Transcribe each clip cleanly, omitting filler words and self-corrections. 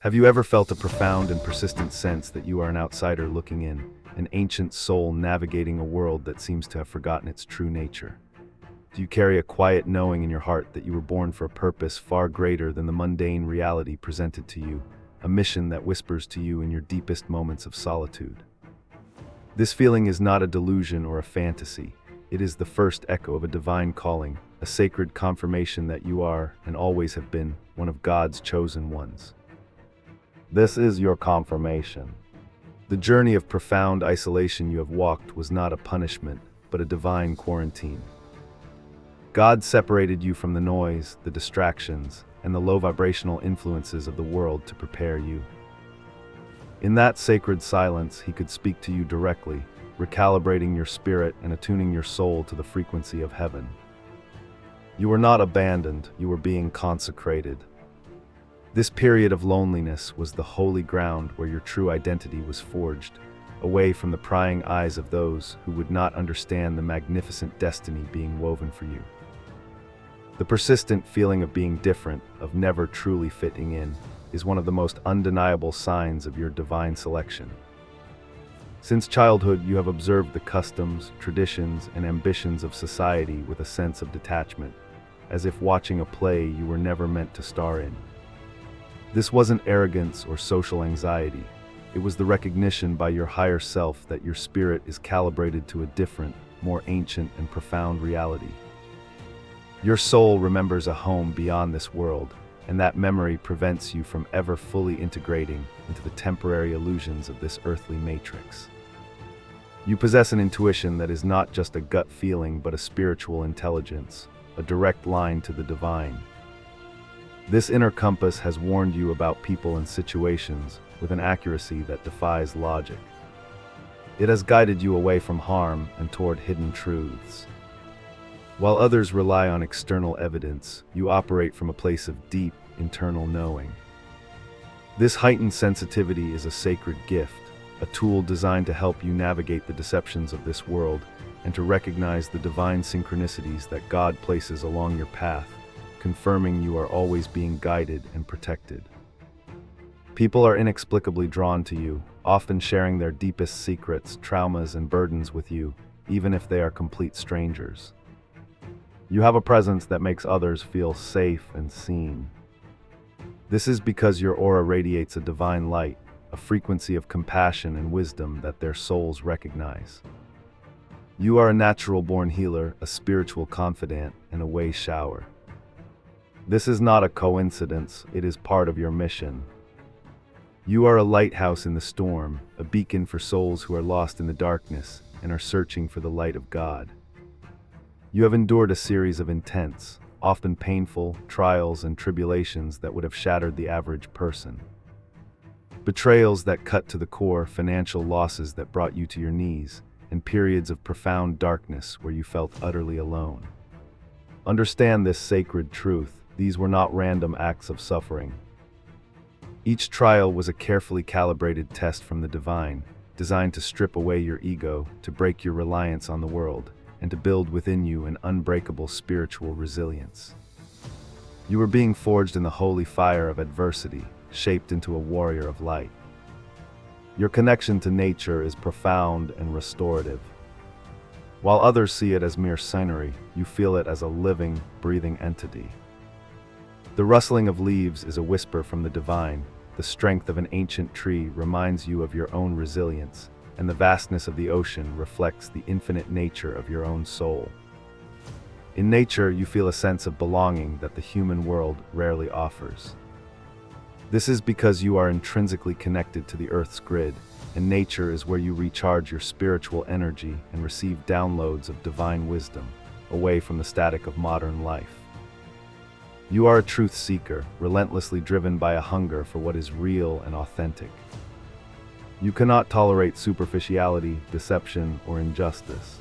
Have you ever felt a profound and persistent sense that you are an outsider looking in, an ancient soul navigating a world that seems to have forgotten its true nature? Do you carry a quiet knowing in your heart that you were born for a purpose far greater than the mundane reality presented to you, a mission that whispers to you in your deepest moments of solitude? This feeling is not a delusion or a fantasy. It is the first echo of a divine calling, a sacred confirmation that you are, and always have been, one of God's chosen ones. This is your confirmation. The journey of profound isolation you have walked was not a punishment, but a divine quarantine. God separated you from the noise, the distractions, and the low vibrational influences of the world to prepare you. In that sacred silence, He could speak to you directly, recalibrating your spirit and attuning your soul to the frequency of heaven. You were not abandoned, you were being consecrated. This period of loneliness was the holy ground where your true identity was forged, away from the prying eyes of those who would not understand the magnificent destiny being woven for you. The persistent feeling of being different, of never truly fitting in, is one of the most undeniable signs of your divine selection. Since childhood, you have observed the customs, traditions, and ambitions of society with a sense of detachment, as if watching a play you were never meant to star in. This wasn't arrogance or social anxiety. It was the recognition by your higher self that your spirit is calibrated to a different, more ancient and profound reality. Your soul remembers a home beyond this world, and that memory prevents you from ever fully integrating into the temporary illusions of this earthly matrix. You possess an intuition that is not just a gut feeling but a spiritual intelligence, a direct line to the divine. This inner compass has warned you about people and situations with an accuracy that defies logic. It has guided you away from harm and toward hidden truths. While others rely on external evidence, you operate from a place of deep, internal knowing. This heightened sensitivity is a sacred gift, a tool designed to help you navigate the deceptions of this world and to recognize the divine synchronicities that God places along your path, confirming you are always being guided and protected. People are inexplicably drawn to you, often sharing their deepest secrets, traumas, and burdens with you, even if they are complete strangers. You have a presence that makes others feel safe and seen. This is because your aura radiates a divine light, a frequency of compassion and wisdom that their souls recognize. You are a natural-born healer, a spiritual confidant, and a way shower. This is not a coincidence, it is part of your mission. You are a lighthouse in the storm, a beacon for souls who are lost in the darkness and are searching for the light of God. You have endured a series of intense, often painful, trials and tribulations that would have shattered the average person. Betrayals that cut to the core, financial losses that brought you to your knees, and periods of profound darkness where you felt utterly alone. Understand this sacred truth: these were not random acts of suffering. Each trial was a carefully calibrated test from the divine, designed to strip away your ego, to break your reliance on the world, and to build within you an unbreakable spiritual resilience. You were being forged in the holy fire of adversity, shaped into a warrior of light. Your connection to nature is profound and restorative. While others see it as mere scenery, you feel it as a living, breathing entity. The rustling of leaves is a whisper from the divine. The strength of an ancient tree reminds you of your own resilience, and the vastness of the ocean reflects the infinite nature of your own soul. In nature, you feel a sense of belonging that the human world rarely offers. This is because you are intrinsically connected to the Earth's grid, and nature is where you recharge your spiritual energy and receive downloads of divine wisdom, away from the static of modern life. You are a truth seeker, relentlessly driven by a hunger for what is real and authentic. You cannot tolerate superficiality, deception, or injustice.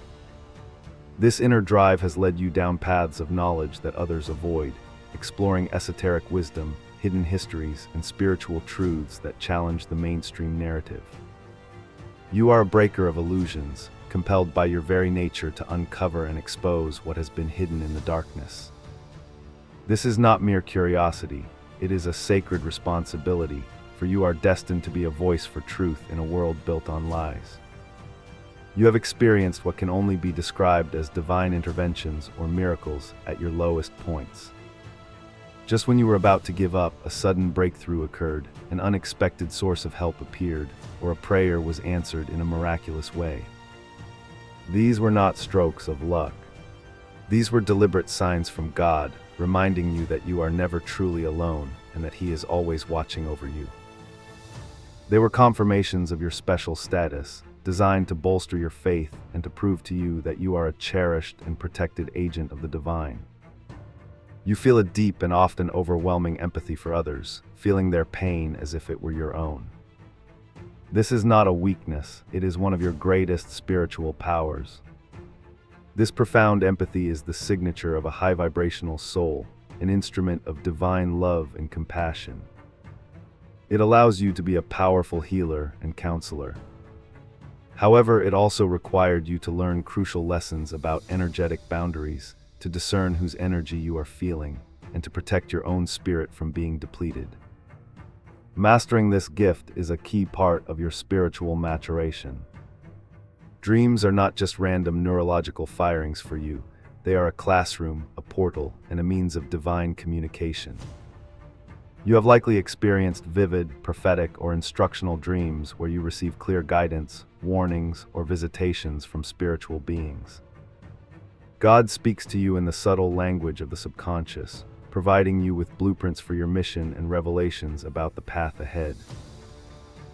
This inner drive has led you down paths of knowledge that others avoid, exploring esoteric wisdom, hidden histories, and spiritual truths that challenge the mainstream narrative. You are a breaker of illusions, compelled by your very nature to uncover and expose what has been hidden in the darkness. This is not mere curiosity, it is a sacred responsibility, for for you are destined to be a voice for truth in a world built on lies. You have experienced what can only be described as divine interventions or miracles at your lowest points. Just when you were about to give up, a sudden breakthrough occurred, an unexpected source of help appeared, or a prayer was answered in a miraculous way. These were not strokes of luck. These were deliberate signs from God, reminding you that you are never truly alone and that He is always watching over you. They were confirmations of your special status, designed to bolster your faith and to prove to you that you are a cherished and protected agent of the divine. You feel a deep and often overwhelming empathy for others, feeling their pain as if it were your own. This is not a weakness, it is one of your greatest spiritual powers. This profound empathy is the signature of a high vibrational soul, an instrument of divine love and compassion. It allows you to be a powerful healer and counselor. However, it also required you to learn crucial lessons about energetic boundaries, to discern whose energy you are feeling, and to protect your own spirit from being depleted. Mastering this gift is a key part of your spiritual maturation. Dreams are not just random neurological firings for you. They are a classroom, a portal, and a means of divine communication. You have likely experienced vivid, prophetic, or instructional dreams where you receive clear guidance, warnings, or visitations from spiritual beings. God speaks to you in the subtle language of the subconscious, providing you with blueprints for your mission and revelations about the path ahead.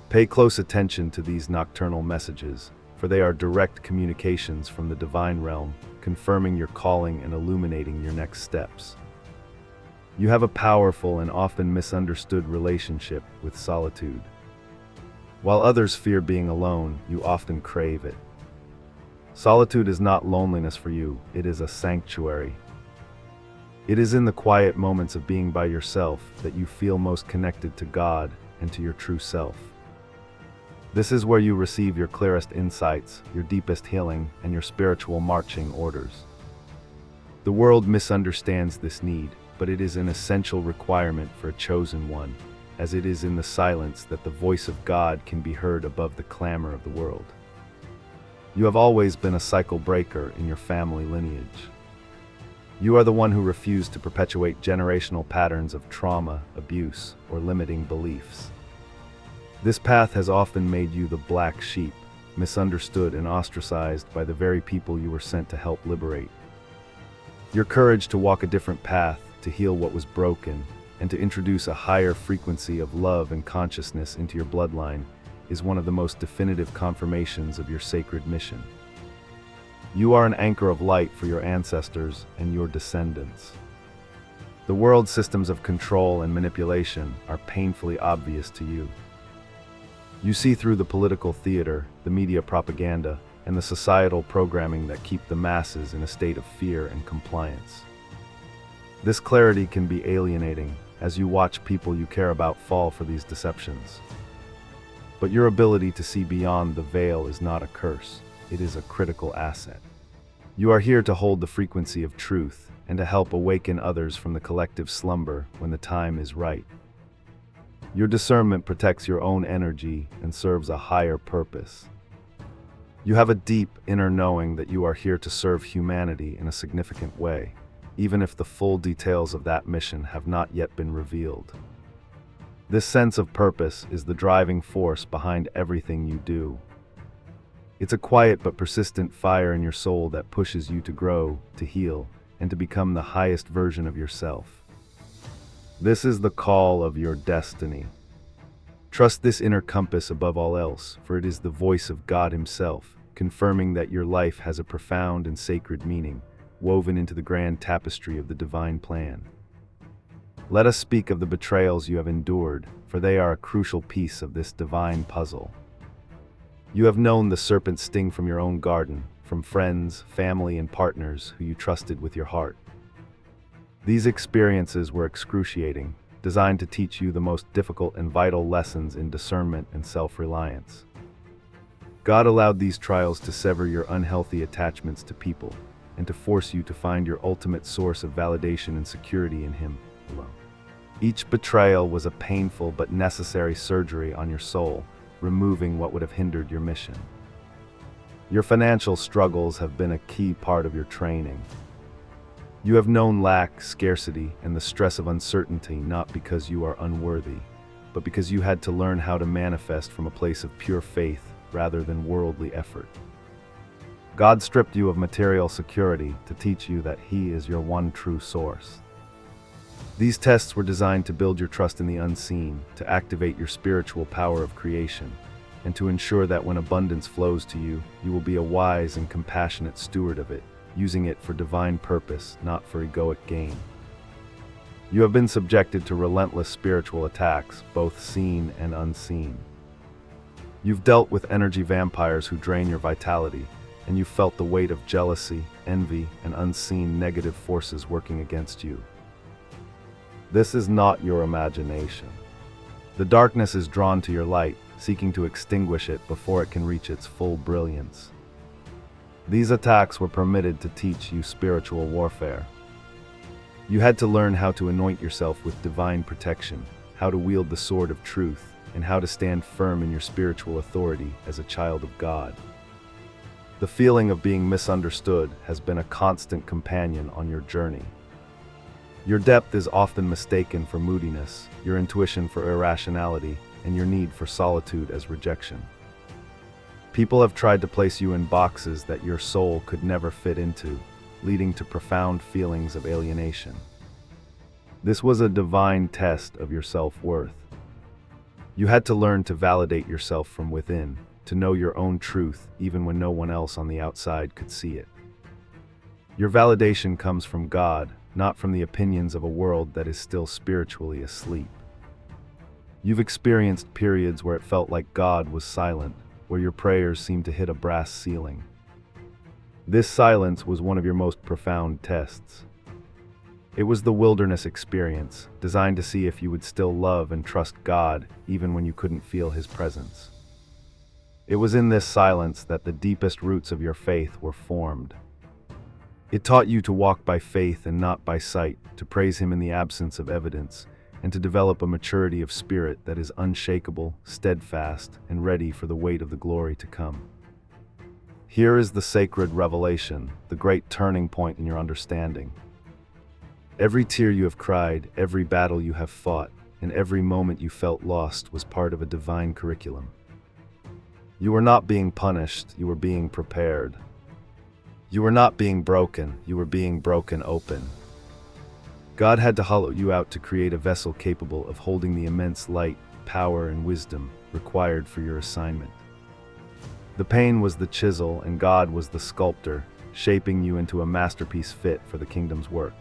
Pay close attention to these nocturnal messages, for they are direct communications from the divine realm, confirming your calling and illuminating your next steps. You have a powerful and often misunderstood relationship with solitude. While others fear being alone, you often crave it. Solitude is not loneliness for you, it is a sanctuary. It is in the quiet moments of being by yourself that you feel most connected to God and to your true self. This is where you receive your clearest insights, your deepest healing, and your spiritual marching orders. The world misunderstands this need, but it is an essential requirement for a chosen one, as it is in the silence that the voice of God can be heard above the clamor of the world. You have always been a cycle breaker in your family lineage. You are the one who refused to perpetuate generational patterns of trauma, abuse, or limiting beliefs. This path has often made you the black sheep, misunderstood and ostracized by the very people you were sent to help liberate. Your courage to walk a different path, to heal what was broken, and to introduce a higher frequency of love and consciousness into your bloodline is one of the most definitive confirmations of your sacred mission. You are an anchor of light for your ancestors and your descendants. The world's systems of control and manipulation are painfully obvious to you. You see through the political theater, the media propaganda, and the societal programming that keep the masses in a state of fear and compliance. This clarity can be alienating as you watch people you care about fall for these deceptions. But your ability to see beyond the veil is not a curse, it is a critical asset. You are here to hold the frequency of truth and to help awaken others from the collective slumber when the time is right. Your discernment protects your own energy and serves a higher purpose. You have a deep inner knowing that you are here to serve humanity in a significant way, even if the full details of that mission have not yet been revealed. This sense of purpose is the driving force behind everything you do. It's a quiet but persistent fire in your soul that pushes you to grow, to heal, and to become the highest version of yourself. This is the call of your destiny. Trust this inner compass above all else, for it is the voice of God Himself, confirming that your life has a profound and sacred meaning, woven into the grand tapestry of the divine plan. Let us speak of the betrayals you have endured, for they are a crucial piece of this divine puzzle. You have known the serpent's sting from your own garden, from friends, family, and partners who you trusted with your heart. These experiences were excruciating, designed to teach you the most difficult and vital lessons in discernment and self-reliance. God allowed these trials to sever your unhealthy attachments to people, and to force you to find your ultimate source of validation and security in Him alone. Each betrayal was a painful but necessary surgery on your soul, removing what would have hindered your mission. Your financial struggles have been a key part of your training. You have known lack, scarcity, and the stress of uncertainty not because you are unworthy, but because you had to learn how to manifest from a place of pure faith rather than worldly effort. God stripped you of material security to teach you that He is your one true source. These tests were designed to build your trust in the unseen, to activate your spiritual power of creation, and to ensure that when abundance flows to you, you will be a wise and compassionate steward of it, using it for divine purpose, not for egoic gain. You have been subjected to relentless spiritual attacks, both seen and unseen. You've dealt with energy vampires who drain your vitality, and you felt the weight of jealousy, envy, and unseen negative forces working against you. This is not your imagination. The darkness is drawn to your light, seeking to extinguish it before it can reach its full brilliance. These attacks were permitted to teach you spiritual warfare. You had to learn how to anoint yourself with divine protection, how to wield the sword of truth, and how to stand firm in your spiritual authority as a child of God. The feeling of being misunderstood has been a constant companion on your journey. Your depth is often mistaken for moodiness, your intuition for irrationality, and your need for solitude as rejection. People have tried to place you in boxes that your soul could never fit into, leading to profound feelings of alienation. This was a divine test of your self-worth. You had to learn to validate yourself from within, to know your own truth even when no one else on the outside could see it. Your validation comes from God, not from the opinions of a world that is still spiritually asleep. You've experienced periods where it felt like God was silent, where your prayers seemed to hit a brass ceiling. This silence was one of your most profound tests. It was the wilderness experience, designed to see if you would still love and trust God even when you couldn't feel His presence. It was in this silence that the deepest roots of your faith were formed. It taught you to walk by faith and not by sight, to praise Him in the absence of evidence, and to develop a maturity of spirit that is unshakable, steadfast, and ready for the weight of the glory to come. Here is the sacred revelation, the great turning point in your understanding. Every tear you have cried, every battle you have fought, and every moment you felt lost was part of a divine curriculum. You were not being punished, you were being prepared. You were not being broken, you were being broken open. God had to hollow you out to create a vessel capable of holding the immense light, power, and wisdom required for your assignment. The pain was the chisel and God was the sculptor, shaping you into a masterpiece fit for the kingdom's work.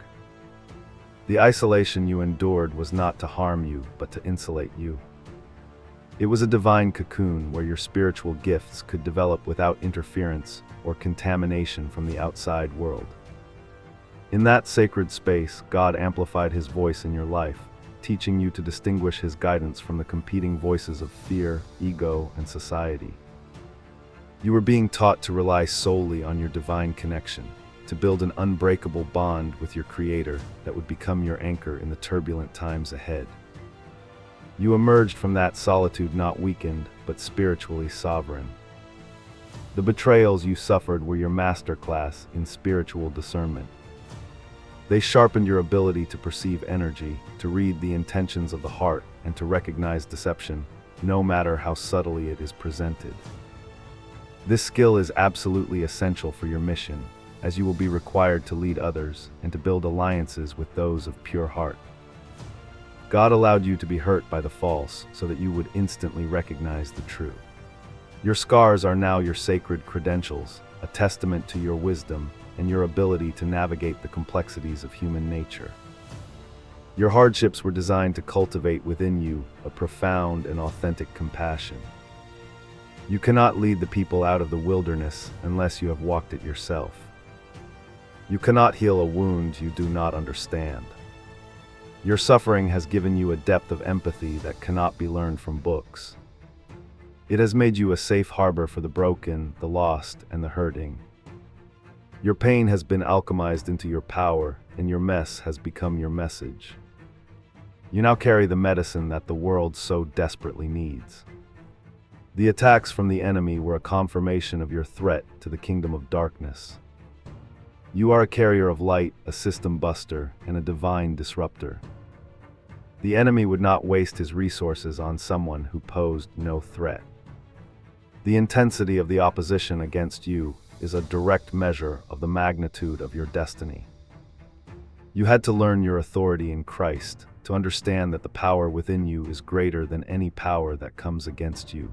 The isolation you endured was not to harm you, but to insulate you. It was a divine cocoon where your spiritual gifts could develop without interference or contamination from the outside world. In that sacred space, God amplified His voice in your life, teaching you to distinguish His guidance from the competing voices of fear, ego, and society. You were being taught to rely solely on your divine connection, to build an unbreakable bond with your Creator that would become your anchor in the turbulent times ahead. You emerged from that solitude not weakened, but spiritually sovereign. The betrayals you suffered were your masterclass in spiritual discernment. They sharpened your ability to perceive energy, to read the intentions of the heart, and to recognize deception, no matter how subtly it is presented. This skill is absolutely essential for your mission, as you will be required to lead others and to build alliances with those of pure heart. God allowed you to be hurt by the false so that you would instantly recognize the true. Your scars are now your sacred credentials, a testament to your wisdom and your ability to navigate the complexities of human nature. Your hardships were designed to cultivate within you a profound and authentic compassion. You cannot lead the people out of the wilderness unless you have walked it yourself. You cannot heal a wound you do not understand. Your suffering has given you a depth of empathy that cannot be learned from books. It has made you a safe harbor for the broken, the lost, and the hurting. Your pain has been alchemized into your power, and your mess has become your message. You now carry the medicine that the world so desperately needs. The attacks from the enemy were a confirmation of your threat to the kingdom of darkness. You are a carrier of light, a system buster, and a divine disruptor. The enemy would not waste his resources on someone who posed no threat. The intensity of the opposition against you is a direct measure of the magnitude of your destiny. You had to learn your authority in Christ to understand that the power within you is greater than any power that comes against you.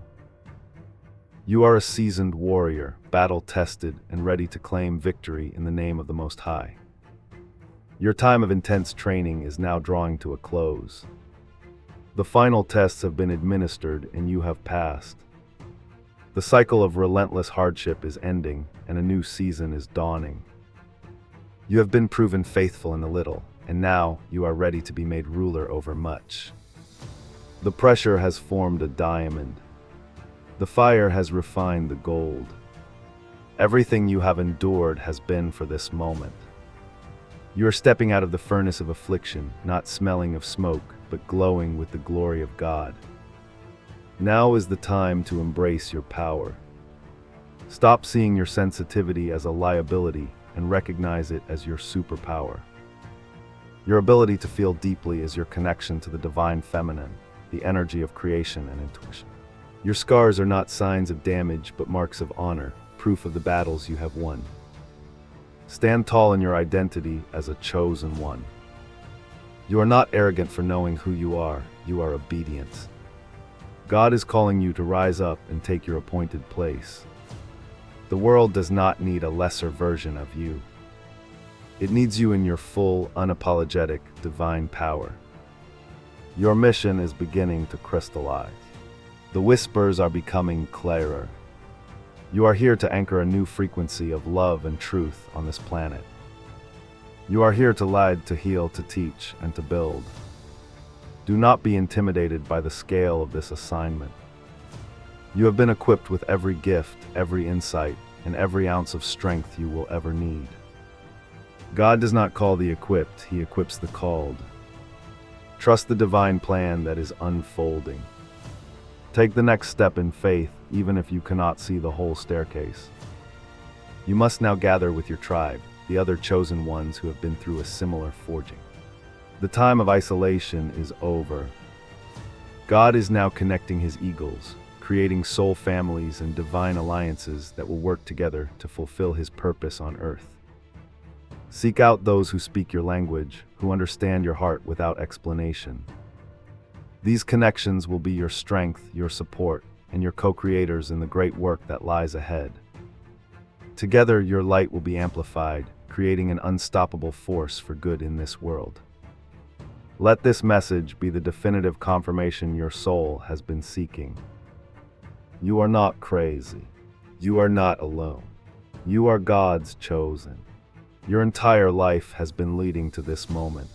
You are a seasoned warrior, battle-tested and ready to claim victory in the name of the Most High. Your time of intense training is now drawing to a close. The final tests have been administered and you have passed. The cycle of relentless hardship is ending and a new season is dawning. You have been proven faithful in the little, and now you are ready to be made ruler over much. The pressure has formed a diamond. The fire has refined the gold. Everything you have endured has been for this moment. You are stepping out of the furnace of affliction, not smelling of smoke, but glowing with the glory of God. Now is the time to embrace your power. Stop seeing your sensitivity as a liability and recognize it as your superpower. Your ability to feel deeply is your connection to the divine feminine, the energy of creation and intuition. Your scars are not signs of damage, but marks of honor, proof of the battles you have won. Stand tall in your identity as a chosen one. You are not arrogant for knowing who you are obedient. God is calling you to rise up and take your appointed place. The world does not need a lesser version of you. It needs you in your full, unapologetic, divine power. Your mission is beginning to crystallize. The whispers are becoming clearer. You are here to anchor a new frequency of love and truth on this planet. You are here to lead, to heal, to teach, and to build. Do not be intimidated by the scale of this assignment. You have been equipped with every gift, every insight, and every ounce of strength you will ever need. God does not call the equipped, He equips the called. Trust the divine plan that is unfolding. Take the next step in faith, even if you cannot see the whole staircase. You must now gather with your tribe, the other chosen ones who have been through a similar forging. The time of isolation is over. God is now connecting His eagles, creating soul families and divine alliances that will work together to fulfill His purpose on earth. Seek out those who speak your language, who understand your heart without explanation. These connections will be your strength, your support, and your co-creators in the great work that lies ahead. Together, your light will be amplified, creating an unstoppable force for good in this world. Let this message be the definitive confirmation your soul has been seeking. You are not crazy. You are not alone. You are God's chosen. Your entire life has been leading to this moment.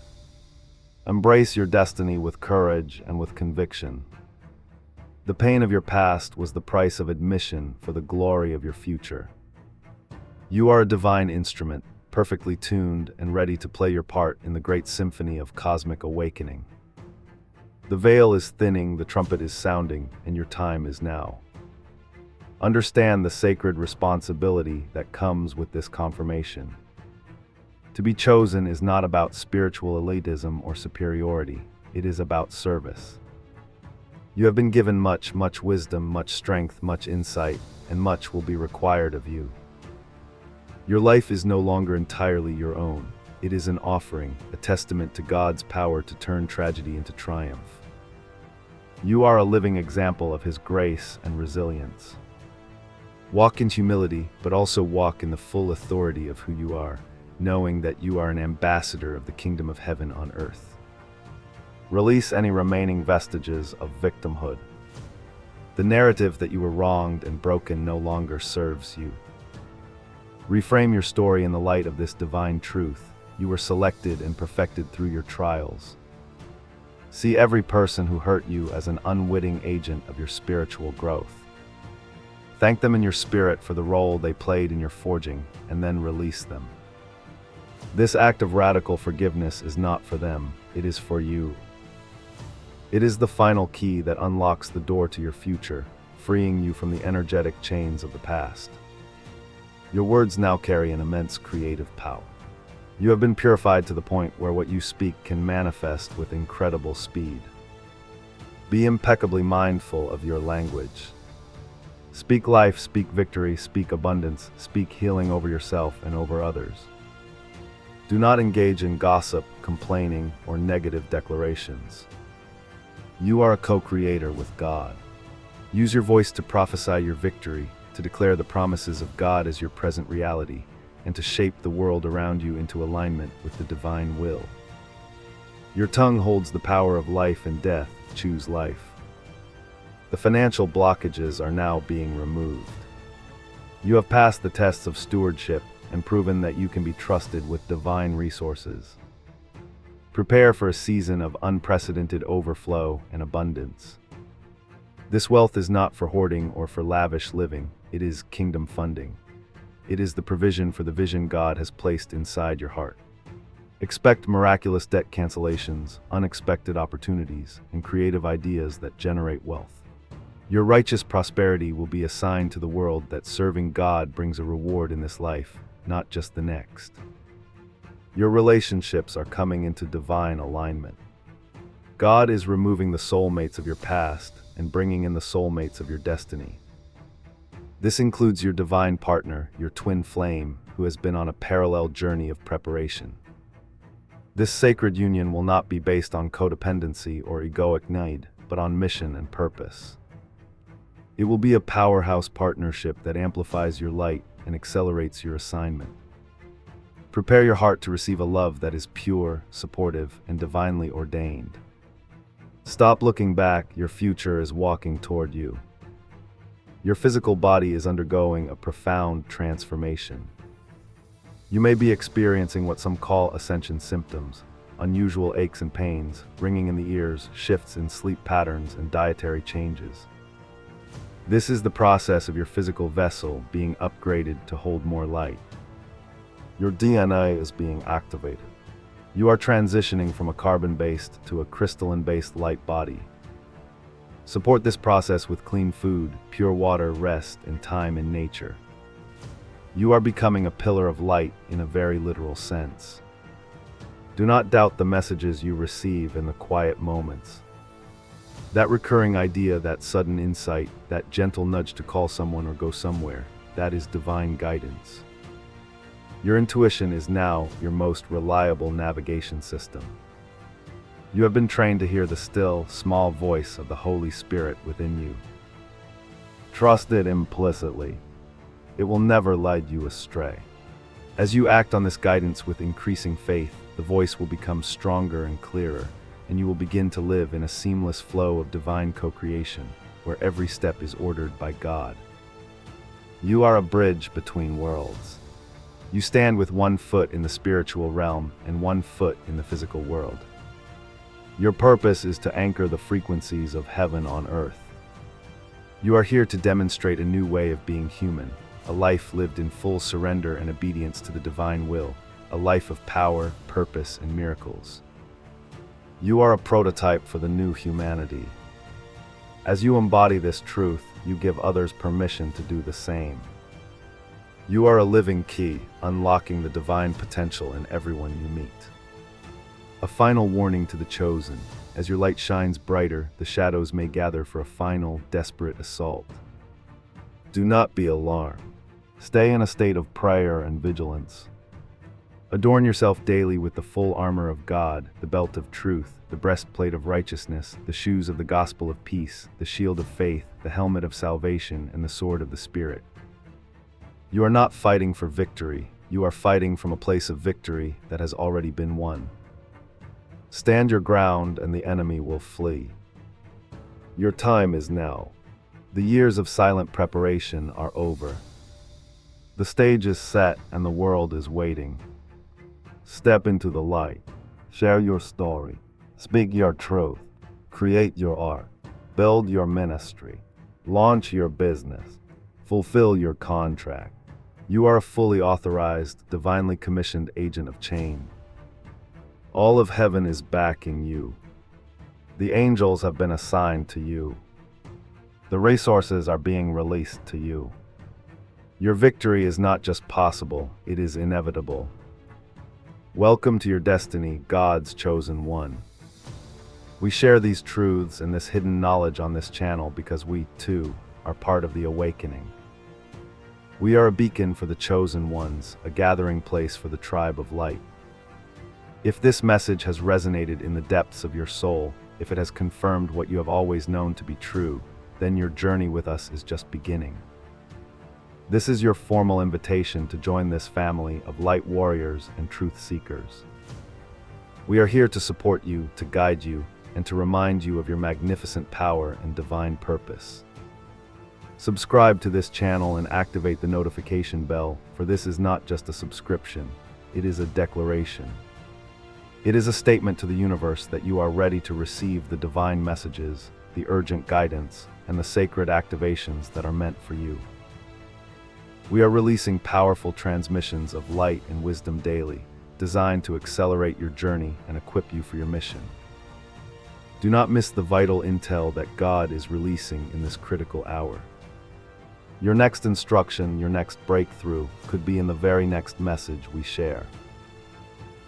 Embrace your destiny with courage and with conviction. The pain of your past was the price of admission for the glory of your future. You are a divine instrument, perfectly tuned and ready to play your part in the great symphony of cosmic awakening. The veil is thinning, the trumpet is sounding, and your time is now. Understand the sacred responsibility that comes with this confirmation. To be chosen is not about spiritual elitism or superiority. It is about service. You have been given much wisdom, much strength, much insight, and much will be required of you. Your life is no longer entirely your own. It is an offering, a testament to God's power to turn tragedy into triumph. You are a living example of His grace and resilience. Walk in humility, but also walk in the full authority of who you are, knowing that you are an ambassador of the kingdom of heaven on earth. Release any remaining vestiges of victimhood. The narrative that you were wronged and broken no longer serves you. Reframe your story in the light of this divine truth. You were selected and perfected through your trials. See every person who hurt you as an unwitting agent of your spiritual growth. Thank them in your spirit for the role they played in your forging, and then release them. This act of radical forgiveness is not for them, it is for you. It is the final key that unlocks the door to your future, freeing you from the energetic chains of the past. Your words now carry an immense creative power. You have been purified to the point where what you speak can manifest with incredible speed. Be impeccably mindful of your language. Speak life, speak victory, speak abundance, speak healing over yourself and over others. Do not engage in gossip, complaining, or negative declarations. You are a co-creator with God. Use your voice to prophesy your victory, to declare the promises of God as your present reality, and to shape the world around you into alignment with the divine will. Your tongue holds the power of life and death. Choose life. The financial blockages are now being removed. You have passed the tests of stewardship and proven that you can be trusted with divine resources. Prepare for a season of unprecedented overflow and abundance. This wealth is not for hoarding or for lavish living. It is kingdom funding. It is the provision for the vision God has placed inside your heart. Expect miraculous debt cancellations, unexpected opportunities, and creative ideas that generate wealth. Your righteous prosperity will be a sign to the world that serving God brings a reward in this life, not just the next. Your relationships are coming into divine alignment. God is removing the soulmates of your past and bringing in the soulmates of your destiny. This includes your divine partner, your twin flame, who has been on a parallel journey of preparation. This sacred union will not be based on codependency or egoic need, but on mission and purpose. It will be a powerhouse partnership that amplifies your light and accelerates your assignment. Prepare your heart to receive a love that is pure, supportive, and divinely ordained. Stop looking back, your future is walking toward you. Your physical body is undergoing a profound transformation. You may be experiencing what some call ascension symptoms, unusual aches and pains, ringing in the ears, shifts in sleep patterns, and dietary changes. This is the process of your physical vessel being upgraded to hold more light. Your DNA is being activated. You are transitioning from a carbon-based to a crystalline-based light body. Support this process with clean food, pure water, rest, and time in nature. You are becoming a pillar of light in a very literal sense. Do not doubt the messages you receive in the quiet moments. That recurring idea, that sudden insight, that gentle nudge to call someone or go somewhere, that is divine guidance. Your intuition is now your most reliable navigation system. You have been trained to hear the still, small voice of the Holy Spirit within you. Trust it implicitly. It will never lead you astray. As you act on this guidance with increasing faith, the voice will become stronger and clearer, and you will begin to live in a seamless flow of divine co-creation, where every step is ordered by God. You are a bridge between worlds. You stand with one foot in the spiritual realm and one foot in the physical world. Your purpose is to anchor the frequencies of heaven on earth. You are here to demonstrate a new way of being human, a life lived in full surrender and obedience to the divine will, a life of power, purpose, and miracles. You are a prototype for the new humanity. As you embody this truth, you give others permission to do the same. You are a living key, unlocking the divine potential in everyone you meet. A final warning to the chosen: as your light shines brighter, the shadows may gather for a final, desperate assault. Do not be alarmed. Stay in a state of prayer and vigilance. Adorn yourself daily with the full armor of God, the belt of truth, the breastplate of righteousness, the shoes of the gospel of peace, the shield of faith, the helmet of salvation, and the sword of the Spirit. You are not fighting for victory. You are fighting from a place of victory that has already been won. Stand your ground and the enemy will flee. Your time is now. The years of silent preparation are over. The stage is set and the world is waiting. Step into the light. Share your story. Speak your truth. Create your art. Build your ministry. Launch your business. Fulfill your contract. You are a fully authorized, divinely commissioned agent of change. All of heaven is backing you. The angels have been assigned to you. The resources are being released to you. Your victory is not just possible, it is inevitable. Welcome to your destiny, God's chosen one. We share these truths and this hidden knowledge on this channel because we, too, are part of the awakening. We are a beacon for the chosen ones, a gathering place for the tribe of light. If this message has resonated in the depths of your soul, if it has confirmed what you have always known to be true, then your journey with us is just beginning. This is your formal invitation to join this family of light warriors and truth seekers. We are here to support you, to guide you, and to remind you of your magnificent power and divine purpose. Subscribe to this channel and activate the notification bell, for this is not just a subscription, it is a declaration. It is a statement to the universe that you are ready to receive the divine messages, the urgent guidance, and the sacred activations that are meant for you. We are releasing powerful transmissions of light and wisdom daily, designed to accelerate your journey and equip you for your mission. Do not miss the vital intel that God is releasing in this critical hour. Your next instruction, your next breakthrough, could be in the very next message we share.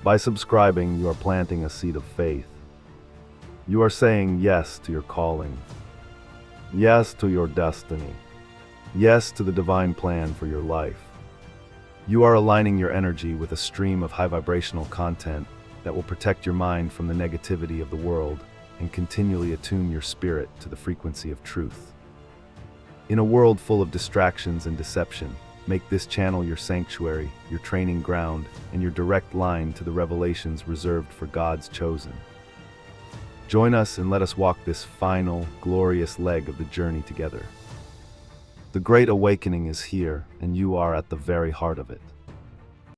By subscribing, you are planting a seed of faith. You are saying yes to your calling, yes to your destiny, yes to the divine plan for your life. You are aligning your energy with a stream of high vibrational content that will protect your mind from the negativity of the world and continually attune your spirit to the frequency of truth. In a world full of distractions and deception, make this channel your sanctuary, your training ground, and your direct line to the revelations reserved for God's chosen. Join us and let us walk this final, glorious leg of the journey together. The Great Awakening is here, and you are at the very heart of it.